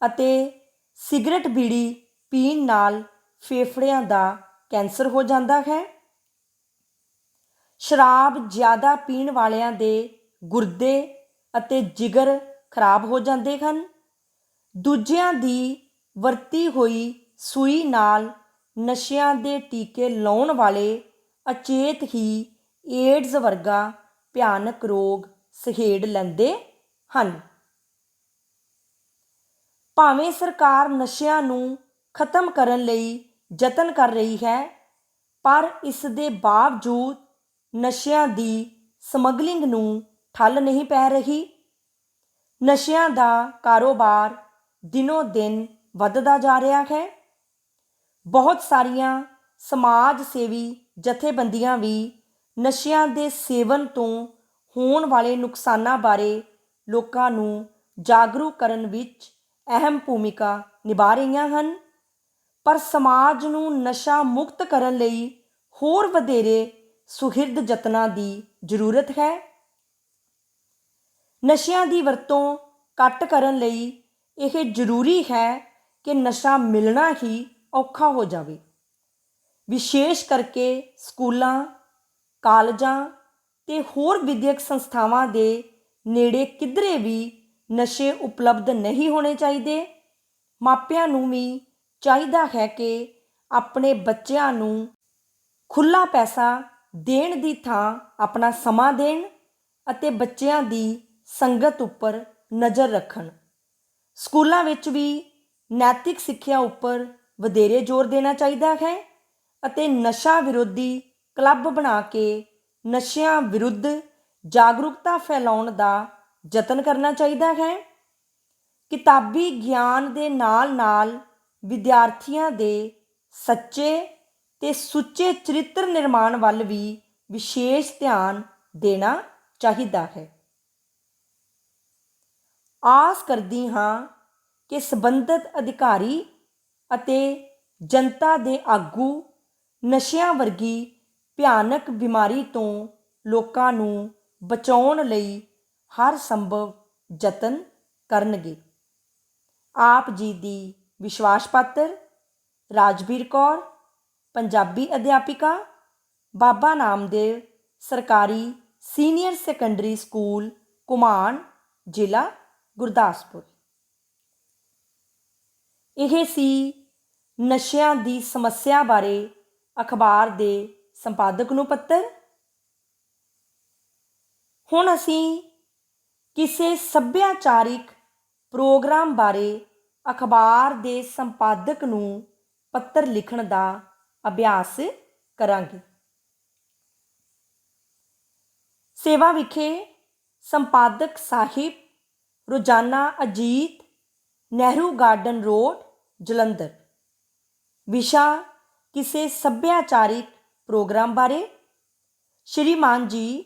Speaker 1: ਅਤੇ ਸਿਗਰਟ ਬੀੜੀ ਪੀਣ ਨਾਲ ਫੇਫੜਿਆਂ ਦਾ ਕੈਂਸਰ ਹੋ ਜਾਂਦਾ ਹੈ। ਸ਼ਰਾਬ ਜ਼ਿਆਦਾ ਪੀਣ ਵਾਲਿਆਂ ਦੇ ਗੁਰਦੇ ਅਤੇ ਜਿਗਰ ਖਰਾਬ ਹੋ ਜਾਂਦੇ ਹਨ। ਦੂਜਿਆਂ ਦੀ ਵਰਤੀ ਹੋਈ ਸੂਈ ਨਾਲ ਨਸ਼ਿਆਂ ਦੇ ਟੀਕੇ ਲਾਉਣ ਵਾਲੇ ਅਚੇਤ ਹੀ ਏਡਜ਼ ਵਰਗਾ ਭਿਆਨਕ ਰੋਗ ਸਹੇੜ ਲੈਂਦੇ ਹਨ। ਭਾਵੇਂ ਸਰਕਾਰ ਨਸ਼ਿਆਂ ਨੂੰ ਖਤਮ ਕਰਨ ਲਈ ਯਤਨ ਕਰ ਰਹੀ ਹੈ, ਪਰ ਇਸ ਦੇ ਬਾਵਜੂਦ ਨਸ਼ਿਆਂ ਦੀ ਸਮਗਲਿੰਗ ਨੂੰ ਠੱਲ ਨਹੀਂ ਪੈ ਰਹੀ। ਨਸ਼ਿਆਂ ਦਾ ਕਾਰੋਬਾਰ ਦਿਨੋਂ ਦਿਨ ਵੱਧਦਾ ਜਾ ਰਿਹਾ ਹੈ। ਬਹੁਤ ਸਾਰੀਆਂ ਸਮਾਜ ਸੇਵੀ ਜਥੇਬੰਦੀਆਂ ਵੀ ਨਸ਼ਿਆਂ ਦੇ ਸੇਵਨ ਤੋਂ ਹੋਣ ਵਾਲੇ ਨੁਕਸਾਨਾਂ ਬਾਰੇ ਲੋਕਾਂ ਨੂੰ ਜਾਗਰੂਕ ਕਰਨ ਵਿੱਚ ਅਹਿਮ ਭੂਮਿਕਾ ਨਿਭਾ ਰਹੀਆਂ ਹਨ, ਪਰ ਸਮਾਜ ਨੂੰ ਨਸ਼ਾ ਮੁਕਤ ਕਰਨ ਲਈ ਹੋਰ ਵਧੇਰੇ ਸੁਹਿਰਦ ਯਤਨਾਂ ਦੀ ਜ਼ਰੂਰਤ ਹੈ। ਨਸ਼ਿਆਂ ਦੀ ਵਰਤੋਂ ਘੱਟ ਕਰਨ ਲਈ ਇਹ ਜ਼ਰੂਰੀ ਹੈ ਕਿ ਨਸ਼ਾ ਮਿਲਣਾ ਹੀ ਔਖਾ ਹੋ ਜਾਵੇ। ਵਿਸ਼ੇਸ਼ ਕਰਕੇ ਸਕੂਲਾਂ, ਕਾਲਜਾਂ ਅਤੇ ਹੋਰ ਵਿੱਦਿਅਕ ਸੰਸਥਾਵਾਂ ਦੇ ਨੇੜੇ ਕਿਧਰੇ ਵੀ ਨਸ਼ੇ ਉਪਲਬਧ ਨਹੀਂ ਹੋਣੇ ਚਾਹੀਦੇ। ਮਾਪਿਆਂ ਨੂੰ ਵੀ ਚਾਹੀਦਾ ਹੈ ਕਿ ਆਪਣੇ ਬੱਚਿਆਂ ਨੂੰ ਖੁੱਲ੍ਹਾ ਪੈਸਾ ਦੇਣ ਦੀ ਥਾਂ ਆਪਣਾ ਸਮਾਂ ਦੇਣ ਅਤੇ ਬੱਚਿਆਂ ਦੀ ਸੰਗਤ ਉੱਪਰ ਨਜ਼ਰ ਰੱਖਣ। ਸਕੂਲਾਂ ਵਿੱਚ ਵੀ ਨੈਤਿਕ ਸਿੱਖਿਆ ਉੱਪਰ ਵਧੇਰੇ ਜ਼ੋਰ ਦੇਣਾ ਚਾਹੀਦਾ ਹੈ ਅਤੇ ਨਸ਼ਾ ਵਿਰੋਧੀ ਕਲੱਬ ਬਣਾ ਕੇ ਨਸ਼ਿਆਂ ਵਿਰੁੱਧ ਜਾਗਰੂਕਤਾ ਫੈਲਾਉਣ ਦਾ ਯਤਨ ਕਰਨਾ ਚਾਹੀਦਾ ਹੈ। ਕਿਤਾਬੀ ਗਿਆਨ ਦੇ ਨਾਲ ਨਾਲ ਵਿਦਿਆਰਥੀਆਂ ਦੇ ਸੱਚੇ ਅਤੇ ਸੁੱਚੇ ਚਰਿੱਤਰ ਨਿਰਮਾਣ ਵੱਲ ਵੀ ਵਿਸ਼ੇਸ਼ ਧਿਆਨ ਦੇਣਾ ਚਾਹੀਦਾ ਹੈ। ਆਸ ਕਰਦੀ ਹਾਂ ਕਿ ਸੰਬੰਧਿਤ ਅਧਿਕਾਰੀ ਅਤੇ ਜਨਤਾ ਦੇ ਆਗੂ ਨਸ਼ਿਆਂ ਵਰਗੀ ਭਿਆਨਕ ਬਿਮਾਰੀ ਤੋਂ ਲੋਕਾਂ ਨੂੰ ਬਚਾਉਣ ਲਈ ਹਰ ਸੰਭਵ ਯਤਨ ਕਰਨਗੇ। ਆਪ ਜੀ ਦੀ ਵਿਸ਼ਵਾਸ ਪਾਤਰ ਰਾਜਵੀਰ ਕੌਰ, ਪੰਜਾਬੀ ਅਧਿਆਪਿਕਾ, ਬਾਬਾ ਨਾਮਦੇਵ ਸਰਕਾਰੀ ਸੀਨੀਅਰ ਸੈਕੰਡਰੀ ਸਕੂਲ, ਘੁਮਾਣ, ਜ਼ਿਲ੍ਹਾ ਗੁਰਦਾਸਪੁਰ। ਇਹ ਸੀ ਨਸ਼ਿਆਂ ਦੀ ਸਮੱਸਿਆ ਬਾਰੇ ਅਖਬਾਰ ਦੇ ਸੰਪਾਦਕ ਨੂੰ ਪੱਤਰ। ਹੁਣ ਅਸੀਂ ਕਿਸੇ ਸੱਭਿਆਚਾਰਿਕ ਪ੍ਰੋਗਰਾਮ ਬਾਰੇ ਅਖਬਾਰ ਦੇ ਸੰਪਾਦਕ ਨੂੰ ਪੱਤਰ ਲਿਖਣ ਦਾ ਅਭਿਆਸ ਕਰਾਂਗੇ। ਸੇਵਾ ਵਿਖੇ ਸੰਪਾਦਕ ਸਾਹਿਬ, ਰੋਜ਼ਾਨਾ ਅਜੀਤ, ਨਹਿਰੂ ਗਾਰਡਨ ਰੋਡ, ਜਲੰਧਰ। ਵਿਸ਼ਾ ਕਿਸੇ ਸੱਭਿਆਚਾਰਿਕ ਪ੍ਰੋਗਰਾਮ ਬਾਰੇ। ਸ਼੍ਰੀਮਾਨ ਜੀ,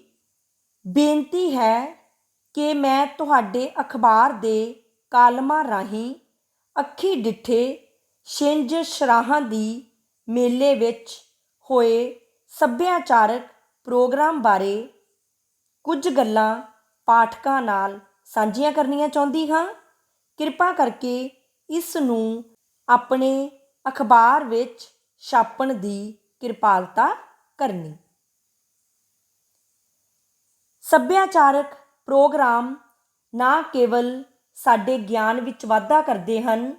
Speaker 1: ਬੇਨਤੀ ਹੈ ਕਿ ਮੈਂ ਤੁਹਾਡੇ ਅਖਬਾਰ ਦੇ ਕਾਲਮਾਂ ਰਾਹੀਂ ਅੱਖੀਂ ਡਿੱਠੇ ਛਿੰਝ ਸਰਾਹਾਂ ਦੀ ਮੇਲੇ ਵਿੱਚ ਹੋਏ ਸੱਭਿਆਚਾਰਕ ਪ੍ਰੋਗਰਾਮ ਬਾਰੇ ਕੁਝ ਗੱਲਾਂ ਪਾਠਕਾਂ ਨਾਲ ਸਾਂਝੀਆਂ ਕਰਨੀਆਂ ਚਾਹੁੰਦੀ ਹਾਂ। ਕਿਰਪਾ ਕਰਕੇ ਇਸ ਨੂੰ ਆਪਣੇ ਅਖਬਾਰ ਵਿੱਚ ਛਾਪਣ ਦੀ ਕਿਰਪਾਲਤਾ ਕਰਨੀ। ਸੱਭਿਆਚਾਰਕ ਪ੍ਰੋਗਰਾਮ ਨਾ ਕੇਵਲ ਸਾਡੇ ਗਿਆਨ ਵਿੱਚ ਵਾਧਾ ਕਰਦੇ ਹਨ,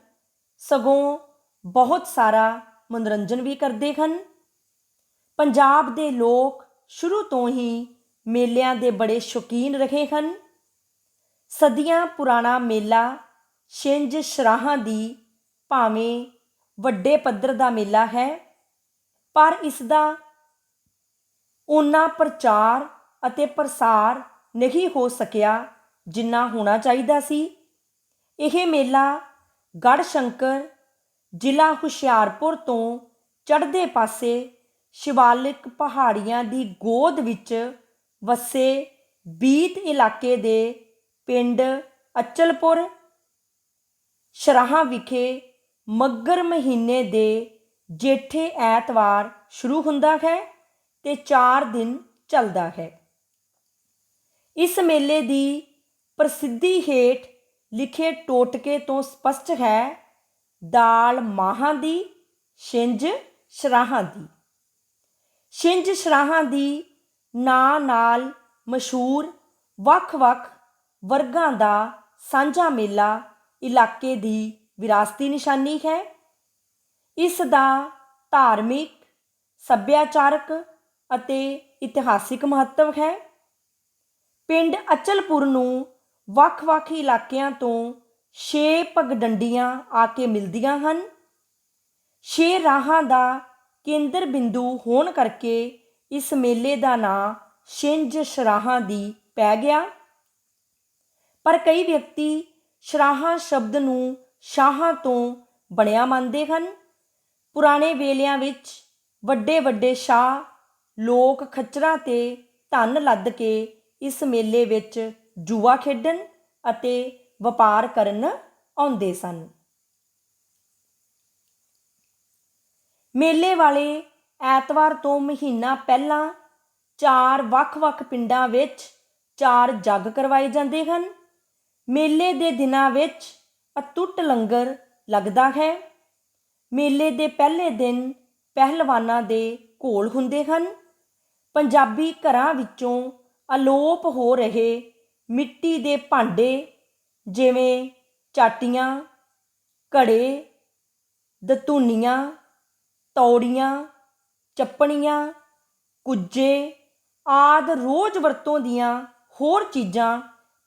Speaker 1: ਸਗੋਂ ਬਹੁਤ ਸਾਰਾ ਮਨੋਰੰਜਨ ਵੀ ਕਰਦੇ ਹਨ। ਪੰਜਾਬ ਦੇ ਲੋਕ ਸ਼ੁਰੂ ਤੋਂ ਹੀ ਮੇਲਿਆਂ ਦੇ ਬੜੇ ਸ਼ੌਕੀਨ ਰਹੇ ਹਨ। ਸਦੀਆਂ ਪੁਰਾਣਾ ਮੇਲਾ ਛਿੰਝ ਸਰਾਹਾਂ ਦੀ ਭਾਵੇਂ ਵੱਡੇ ਪੱਧਰ ਦਾ ਮੇਲਾ ਹੈ, ਪਰ ਇਸ ਦਾ ਓਨਾ ਪ੍ਰਚਾਰ ਅਤੇ ਪ੍ਰਸਾਰ ਨਹੀਂ ਹੋ ਸਕਿਆ ਜਿੰਨਾ ਹੋਣਾ ਚਾਹੀਦਾ ਸੀ। ਇਹ ਮੇਲਾ ਗੜ੍ਹਸ਼ੰਕਰ, ਜ਼ਿਲ੍ਹਾ ਹੁਸ਼ਿਆਰਪੁਰ ਤੋਂ ਚੜ੍ਹਦੇ ਪਾਸੇ ਸ਼ਿਵਾਲਿਕ ਪਹਾੜੀਆਂ ਦੀ ਗੋਦ ਵਿੱਚ ਵਸੇ ਬੀਤ ਇਲਾਕੇ ਦੇ ਪਿੰਡ ਅਚਲਪੁਰ ਸਰਾਹਾਂ ਵਿਖੇ ਮੱਘਰ ਮਹੀਨੇ ਦੇ ਜੇਠੇ ਐਤਵਾਰ ਸ਼ੁਰੂ ਹੁੰਦਾ ਹੈ ਤੇ 4 ਦਿਨ ਚੱਲਦਾ ਹੈ। ਇਸ ਮੇਲੇ ਦੀ ਪ੍ਰਸਿੱਧੀ ਹੇਠ ਲਿਖੇ ਟੋਟਕੇ ਤੋਂ ਸਪਸ਼ਟ ਹੈ। ਦਾਲ ਮਾਹਾਂ ਦੀ, ਛਿੰਝ ਸਰਾਹਾਂ ਦੀ। ਛਿੰਝ ਸਰਾਹਾਂ ਦੀ ਨਾਂ ਨਾਲ ਮਸ਼ਹੂਰ ਵੱਖ-ਵੱਖ ਵਰਗਾਂ ਦਾ ਸਾਂਝਾ ਮੇਲਾ ਇਲਾਕੇ ਦੀ ਵਿਰਾਸਤੀ ਨਿਸ਼ਾਨੀ ਹੈ। ਇਸ ਦਾ ਧਾਰਮਿਕ, ਸੱਭਿਆਚਾਰਕ ਅਤੇ ਇਤਿਹਾਸਿਕ ਮਹੱਤਵ ਹੈ। ਪਿੰਡ ਅਚਲਪੁਰ ਨੂੰ ਵੱਖ-ਵੱਖ ਇਲਾਕਿਆਂ ਤੋਂ 6 ਪਗਡੰਡੀਆਂ ਆ ਕੇ ਮਿਲਦੀਆਂ ਹਨ। 6 ਰਾਹਾਂ ਦਾ ਕੇਂਦਰ ਬਿੰਦੂ ਹੋਣ ਕਰਕੇ ਇਸ ਮੇਲੇ ਦਾ ਨਾਂ ਛਿੰਝ ਸਰਾਹਾਂ ਦੀ ਪੈ ਗਿਆ। ਪਰ ਕਈ ਵਿਅਕਤੀ ਸਰਾਹਾਂ ਸ਼ਬਦ ਨੂੰ ਸ਼ਾਹਾਂ ਤੋਂ ਬਣਿਆ ਮੰਨਦੇ ਹਨ। ਪੁਰਾਣੇ ਵੇਲਿਆਂ ਵਿੱਚ ਵੱਡੇ ਵੱਡੇ ਸ਼ਾਹ ਲੋਕ ਖੱਚਰਾਂ 'ਤੇ ਧਨ ਲੱਦ ਕੇ ਇਸ ਮੇਲੇ ਵਿੱਚ ਜੂਆ ਖੇਡਣ ਅਤੇ ਵਪਾਰ ਕਰਨ ਆਉਂਦੇ ਸਨ। ਮੇਲੇ ਵਾਲੇ ਐਤਵਾਰ ਤੋਂ ਮਹੀਨਾ ਪਹਿਲਾਂ 4 ਵੱਖ-ਵੱਖ ਪਿੰਡਾਂ ਵਿੱਚ 4 ਜੱਗ ਕਰਵਾਏ ਜਾਂਦੇ ਹਨ। ਮੇਲੇ ਦੇ ਦਿਨਾਂ ਵਿੱਚ ਅਤੁੱਟ ਲੰਗਰ ਲੱਗਦਾ ਹੈ। ਮੇਲੇ ਦੇ ਪਹਿਲੇ ਦਿਨ ਪਹਿਲਵਾਨਾਂ ਦੇ ਘੋਲ ਹੁੰਦੇ ਹਨ। ਪੰਜਾਬੀ ਘਰਾਂ ਵਿੱਚੋਂ ਅਲੋਪ ਹੋ ਰਹੇ ਮਿੱਟੀ ਦੇ ਭਾਂਡੇ ਜਿਵੇਂ ਚਾਟੀਆਂ, ਘੜੇ, ਦਤੂਨੀਆਂ, ਤੌੜੀਆਂ, ਚੱਪਣੀਆਂ, ਕੁੱਜੇ ਆਦਿ ਰੋਜ਼ ਵਰਤੋਂ ਦੀਆਂ ਹੋਰ ਚੀਜ਼ਾਂ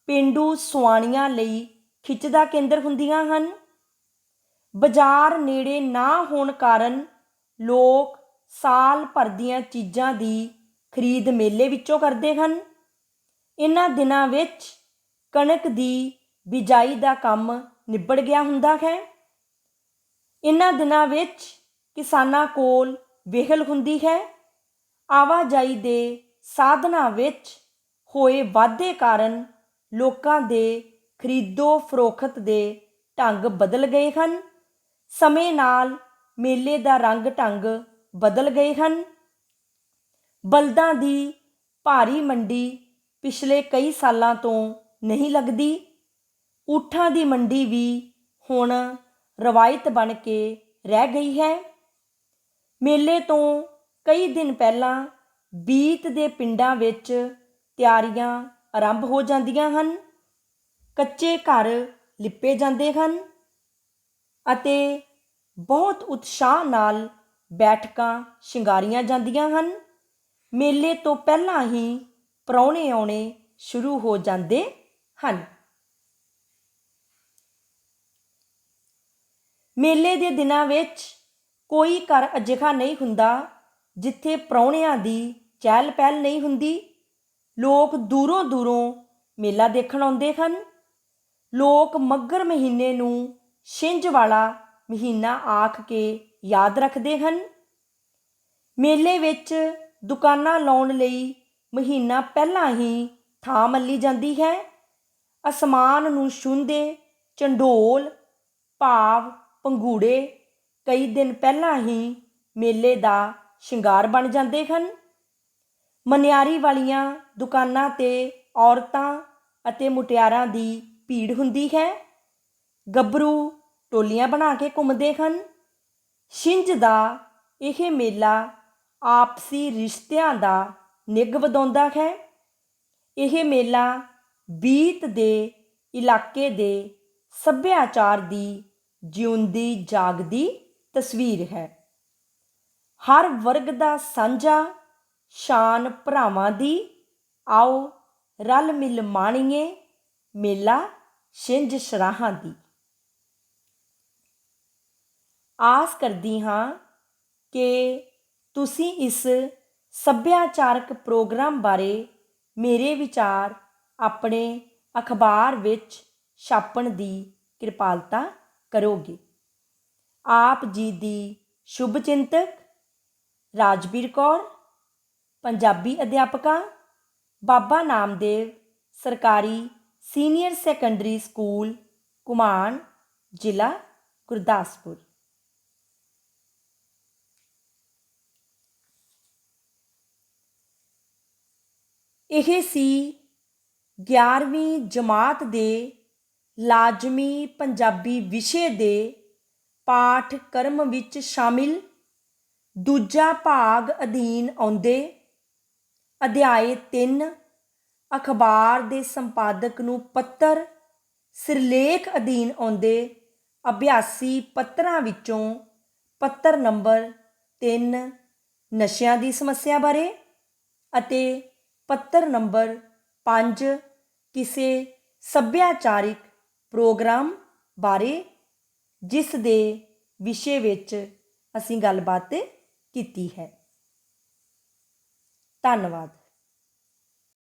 Speaker 1: ਪੇਂਡੂ ਸੁਆਣੀਆਂ ਲਈ ਖਿੱਚ ਦਾ ਕੇਂਦਰ ਹੁੰਦੀਆਂ ਹਨ। ਬਾਜ਼ਾਰ ਨੇੜੇ ਨਾ ਹੋਣ ਕਾਰਨ ਲੋਕ ਸਾਲ ਭਰ ਦੀਆਂ ਚੀਜ਼ਾਂ ਦੀ ਖਰੀਦ ਮੇਲੇ ਵਿੱਚੋਂ ਕਰਦੇ ਹਨ। ਇਹਨਾਂ ਦਿਨਾਂ ਵਿੱਚ ਕਣਕ ਦੀ ਬਿਜਾਈ ਦਾ ਕੰਮ ਨਿਬੜ ਗਿਆ ਹੁੰਦਾ ਹੈ। ਇਹਨਾਂ ਦਿਨਾਂ ਵਿੱਚ ਕਿਸਾਨਾਂ ਕੋਲ ਵਿਹਲ ਹੁੰਦੀ ਹੈ। ਆਵਾਜਾਈ ਦੇ ਸਾਧਨਾਂ ਵਿੱਚ ਹੋਏ ਵਾਧੇ ਕਾਰਨ ਲੋਕਾਂ ਦੇ ਖਰੀਦੋ ਫਰੋਖਤ ਦੇ ਢੰਗ ਬਦਲ ਗਏ ਹਨ। ਸਮੇਂ ਨਾਲ ਮੇਲੇ ਦਾ ਰੰਗ ਢੰਗ ਬਦਲ ਗਏ ਹਨ। ਬਲਦਾਂ ਦੀ ਭਾਰੀ ਮੰਡੀ ਪਿਛਲੇ ਕਈ ਸਾਲਾਂ ਤੋਂ ਨਹੀਂ ਲੱਗਦੀ। ਊਠਾਂ ਦੀ ਮੰਡੀ ਵੀ ਹੁਣ ਰਵਾਇਤ ਬਣ ਕੇ ਰਹਿ ਗਈ ਹੈ। ਮੇਲੇ ਤੋਂ ਕਈ ਦਿਨ ਪਹਿਲਾਂ ਬੀਤ ਦੇ ਪਿੰਡਾਂ ਵਿੱਚ ਤਿਆਰੀਆਂ ਆਰੰਭ ਹੋ ਜਾਂਦੀਆਂ ਹਨ। ਕੱਚੇ ਘਰ ਲਿੱਪੇ ਜਾਂਦੇ ਹਨ ਅਤੇ ਬਹੁਤ ਉਤਸ਼ਾਹ ਨਾਲ ਬੈਠਕਾਂ ਸ਼ਿੰਗਾਰੀਆਂ ਜਾਂਦੀਆਂ ਹਨ। ਮੇਲੇ ਤੋਂ ਪਹਿਲਾਂ ਹੀ ਪ੍ਰਾਹੁਣੇ ਆਉਣੇ ਸ਼ੁਰੂ ਹੋ ਜਾਂਦੇ ਹਨ। ਮੇਲੇ ਦੇ ਦਿਨਾਂ ਵਿੱਚ ਕੋਈ ਘਰ ਅਜਿਹਾ ਨਹੀਂ ਹੁੰਦਾ ਜਿੱਥੇ ਪ੍ਰਾਹੁਣਿਆਂ ਦੀ ਚਹਿਲ ਪਹਿਲ ਨਹੀਂ ਹੁੰਦੀ। ਲੋਕ ਦੂਰੋਂ ਦੂਰੋਂ ਮੇਲਾ ਦੇਖਣ ਆਉਂਦੇ ਹਨ। ਲੋਕ ਮੱਘਰ ਮਹੀਨੇ ਨੂੰ ਛਿੰਝ ਵਾਲਾ ਮਹੀਨਾ ਆਖ ਕੇ ਯਾਦ ਰੱਖਦੇ ਹਨ। ਮੇਲੇ ਵਿੱਚ ਦੁਕਾਨਾਂ ਲਾਉਣ ਲਈ ਮਹੀਨਾ ਪਹਿਲਾਂ ਹੀ ਥਾਂ ਮੱਲੀ ਜਾਂਦੀ ਹੈ। ਅਸਮਾਨ ਨੂੰ ਛੂੰਹਦੇ ਚੰਡੋਲ ਭਾਵ ਪੰਘੂੜੇ ਕਈ ਦਿਨ ਪਹਿਲਾਂ ਹੀ ਮੇਲੇ ਦਾ ਸ਼ਿੰਗਾਰ ਬਣ ਜਾਂਦੇ ਹਨ। ਮਨਿਆਰੀ ਵਾਲੀਆਂ ਦੁਕਾਨਾਂ 'ਤੇ ਔਰਤਾਂ ਅਤੇ ਮੁਟਿਆਰਾਂ ਦੀ ਭੀੜ ਹੁੰਦੀ ਹੈ। ਗੱਭਰੂ ਟੋਲੀਆਂ ਬਣਾ ਕੇ ਘੁੰਮਦੇ ਹਨ। ਛਿੰਝ ਦਾ ਇਹ ਮੇਲਾ ਆਪਸੀ ਰਿਸ਼ਤਿਆਂ ਦਾ ਨਿੱਘ ਵਧਾਉਂਦਾ ਹੈ। ਇਹ ਮੇਲਾ ਬੀਤ ਦੇ ਇਲਾਕੇ ਦੇ ਸੱਭਿਆਚਾਰ ਦੀ ਜਿਉਂਦੀ ਜਾਗਦੀ ਤਸਵੀਰ ਹੈ। ਹਰ ਵਰਗ ਦਾ ਸਾਂਝਾ ਸ਼ਾਨ ਭਰਾਵਾਂ ਦੀ, ਆਓ ਰਲ ਮਿਲ ਮਾਣੀਏ ਮੇਲਾ ਛਿੰਝ ਸਰਾਹਾਂ ਦੀ। ਆਸ ਕਰਦੀ ਹਾਂ ਕਿ ਤੁਸੀਂ ਇਸ ਸੱਭਿਆਚਾਰਕ ਪ੍ਰੋਗਰਾਮ ਬਾਰੇ ਮੇਰੇ ਵਿਚਾਰ ਆਪਣੇ ਅਖਬਾਰ ਵਿੱਚ ਛਾਪਣ ਦੀ ਕਿਰਪਾਲਤਾ ਕਰੋਗੇ। ਆਪ ਜੀ ਦੀ ਸ਼ੁਭ ਚਿੰਤਕ ਰਾਜਬੀਰ ਕੌਰ, ਪੰਜਾਬੀ ਅਧਿਆਪਕਾ, ਬਾਬਾ ਨਾਮਦੇਵ ਸਰਕਾਰੀ ਸੀਨੀਅਰ ਸੈਕੰਡਰੀ ਸਕੂਲ, ਘੁਮਾਣ, ਜ਼ਿਲ੍ਹਾ ਗੁਰਦਾਸਪੁਰ। ਇਹ ਸੀ 11ਵੀਂ ਜਮਾਤ ਦੇ ਲਾਜ਼ਮੀ ਪੰਜਾਬੀ ਵਿਸ਼ੇ ਦੇ ਪਾਠਕ੍ਰਮ ਵਿੱਚ ਸ਼ਾਮਿਲ ਦੂਜਾ ਭਾਗ ਅਧੀਨ ਆਉਂਦੇ ਅਧਿਆਇ 3 ਅਖਬਾਰ ਦੇ ਸੰਪਾਦਕ ਨੂੰ ਪੱਤਰ ਸਿਰਲੇਖ ਅਧੀਨ ਆਉਂਦੇ ਅਭਿਆਸੀ ਪੱਤਰਾਂ ਵਿੱਚੋਂ ਪੱਤਰ ਨੰਬਰ 3 ਨਸ਼ਿਆਂ ਦੀ ਸਮੱਸਿਆ ਬਾਰੇ ਅਤੇ ਪੱਤਰ ਨੰਬਰ 5 ਕਿਸੇ ਸੱਭਿਆਚਾਰਿਕ ਪ੍ਰੋਗਰਾਮ ਬਾਰੇ ਜਿਸ ਦੇ ਵਿਸ਼ੇ ਵਿੱਚ ਅਸੀਂ ਗੱਲਬਾਤ ਕੀਤੀ ਹੈ। ਧੰਨਵਾਦ।